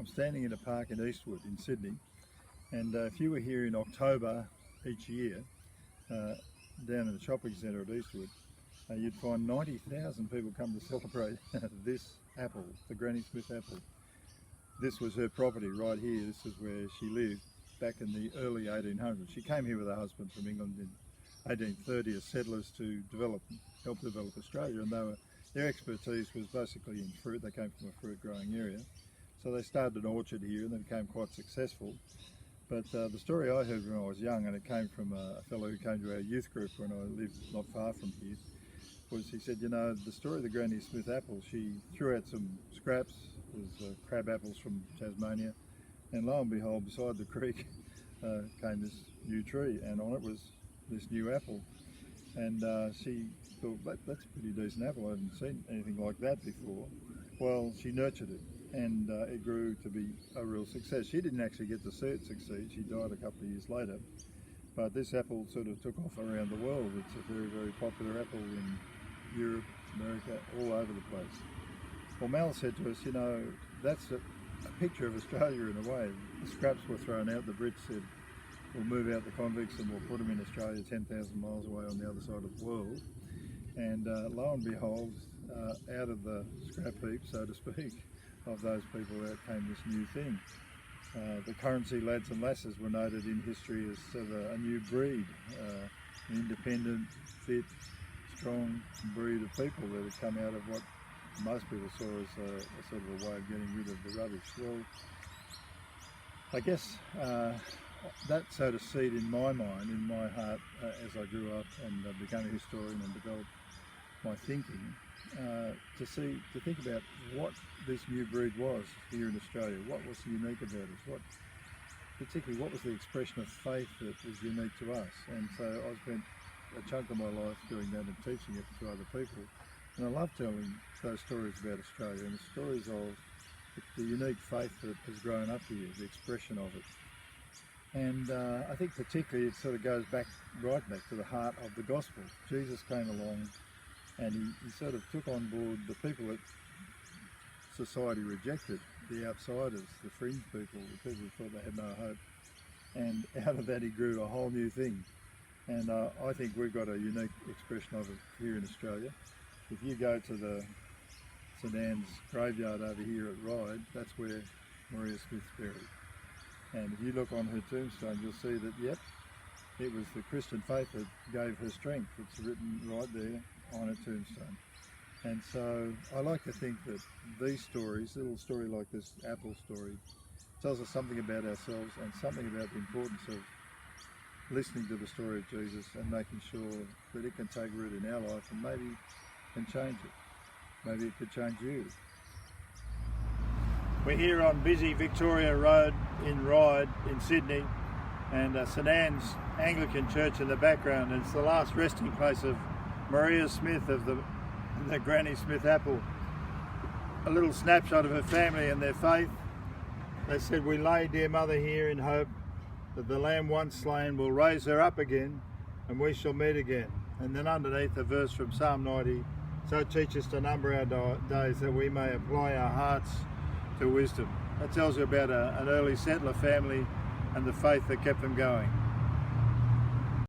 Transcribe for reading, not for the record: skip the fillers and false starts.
I'm standing in a park in Eastwood in Sydney, and if you were here in October each year, down in the shopping centre at Eastwood, you'd find 90,000 people come to celebrate this apple, the Granny Smith apple. This was her property right here. This is where she lived back in the early 1800s. She came here with her husband from England in 1830 as settlers to help develop Australia, and their expertise was basically in fruit. They came from a fruit growing area. So they started an orchard here and they became quite successful. But the story I heard when I was young, and it came from a fellow who came to our youth group when I lived not far from here, was he said, you know, the story of the Granny Smith apple, she threw out some scraps, it was crab apples from Tasmania, and lo and behold, beside the creek came this new tree, and on it was this new apple. And she thought, that's a pretty decent apple, I hadn't seen anything like that before. Well, she nurtured it, and it grew to be a real success. She didn't actually get to see it succeed, she died a couple of years later. But this apple sort of took off around the world. It's a very, very popular apple in Europe, America, all over the place. Well, Mel said to us, you know, that's a picture of Australia in a way. The scraps were thrown out, the Brits said, we'll move out the convicts and we'll put them in Australia 10,000 miles away on the other side of the world. And lo and behold, out of the scrap heap, so to speak, of those people, out came this new thing. The currency lads and lasses were noted in history as sort of a new breed, an independent, fit, strong breed of people that had come out of what most people saw as a sort of a way of getting rid of the rubbish. Well, I guess that sowed a seed in my mind, in my heart, as I grew up and became a historian and developed my thinking, to think about what this new breed was here in Australia. What was unique about us? Particularly, what was the expression of faith that was unique to us? And so I spent a chunk of my life doing that and teaching it to other people. And I love telling those stories about Australia and the stories of the unique faith that has grown up here, the expression of it. And I think particularly it sort of goes right back to the heart of the gospel. Jesus came along and he sort of took on board the people that society rejected, the outsiders, the fringe people, the people who thought they had no hope. And out of that he grew a whole new thing. And I think we've got a unique expression of it here in Australia. If you go to the St Anne's graveyard over here at Ryde, that's where Maria Smith's buried. And if you look on her tombstone, you'll see that, yep, it was the Christian faith that gave her strength. It's written right there on her tombstone. And so I like to think that these stories, a little story like this apple story, tells us something about ourselves and something about the importance of listening to the story of Jesus and making sure that it can take root in our life and maybe can change it. Maybe it could change you. We're here on busy Victoria Road in Ryde in Sydney, and St Anne's Anglican Church in the background. It's the last resting place of Maria Smith of the Granny Smith apple. A little snapshot of her family and their faith. They said, "We lay dear mother here in hope that the lamb once slain will raise her up again and we shall meet again." And then underneath a verse from Psalm 90, "So teach us to number our days that we may apply our hearts to wisdom." That tells you about an early settler family and the faith that kept them going.